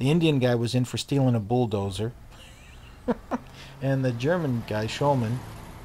The Indian guy was in for stealing a bulldozer. And the German guy, Schulman,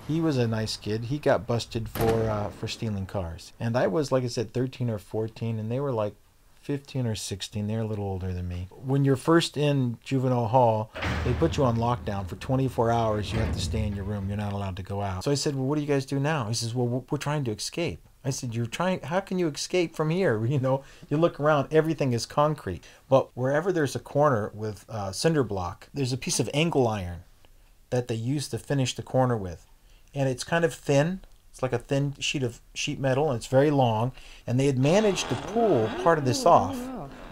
he was a nice kid. He got busted for stealing cars. And I was, like I said, 13 or 14, and they were like 15 or 16. They're a little older than me. When you're first in juvenile hall, they put you on lockdown for 24 hours. You have to stay in your room. You're not allowed to go out. So I said, well, what do you guys do now? He says, well, we're trying to escape. I said, you're trying, how can you escape from here? You know, you look around, everything is concrete. But wherever there's a corner with cinder block, there's a piece of angle iron that they use to finish the corner with. And it's kind of thin. It's like a thin sheet of sheet metal, and it's very long. And they had managed to pull part of this off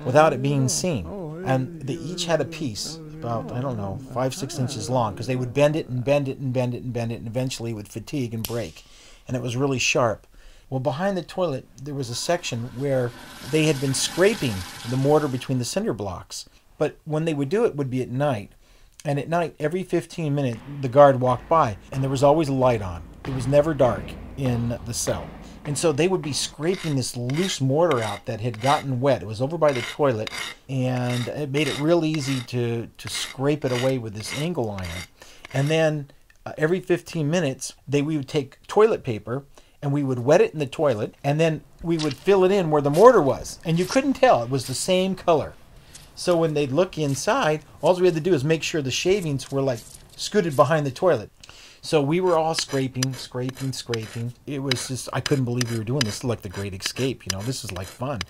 without it being seen. And they each had a piece about, I don't know, 5-6 inches long, because they would bend it and bend it and bend it and bend it, and eventually it would fatigue and break. And it was really sharp. Well, behind the toilet, there was a section where they had been scraping the mortar between the cinder blocks. But when they would do it would be at night. And at night, every 15 minutes, the guard walked by, and there was always a light on. It was never dark in the cell. And so they would be scraping this loose mortar out that had gotten wet. It was over by the toilet, and it made it real easy to scrape it away with this angle iron. And then every 15 minutes, we would take toilet paper, and we would wet it in the toilet, and then we would fill it in where the mortar was. And you couldn't tell. It was the same color. So when they'd look inside, all we had to do is make sure the shavings were like scooted behind the toilet. So we were all scraping. It was just, I couldn't believe we were doing this. This is like the Great Escape, you know, this is like fun.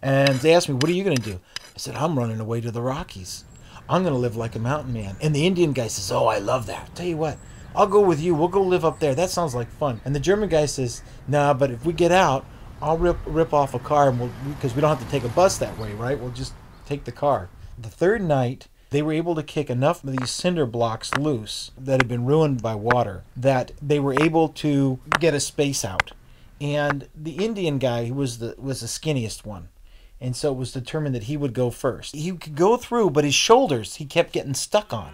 And they asked me, what are you going to do? I said, I'm running away to the Rockies. I'm going to live like a mountain man. And the Indian guy says, oh, I love that. Tell you what, I'll go with you. We'll go live up there. That sounds like fun. And the German guy says, nah, but if we get out, I'll rip off a car, and because we don't have to take a bus that way, right? We'll just take the car. The third night, they were able to kick enough of these cinder blocks loose that had been ruined by water that they were able to get a space out. And the Indian guy was the skinniest one. And so it was determined that he would go first. He could go through, but his shoulders he kept getting stuck on.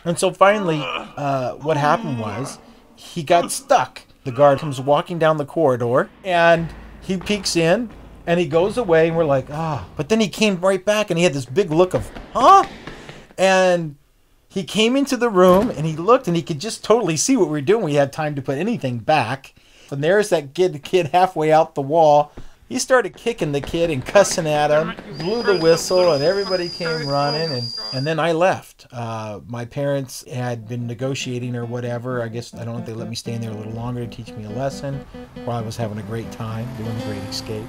And so finally, what happened was he got stuck. The guard comes walking down the corridor, and he peeks in, and he goes away, and we're like, ah. But then he came right back, and he had this big look of, huh? And he came into the room, and he looked, and he could just totally see what we were doing. We had time to put anything back. And there's that kid halfway out the wall. He started kicking the kid and cussing at him, blew the whistle, and everybody came running, and then I left. My parents had been negotiating or whatever. I guess, I don't know if they let me stay in there a little longer to teach me a lesson, while I was having a great time doing the Great Escape.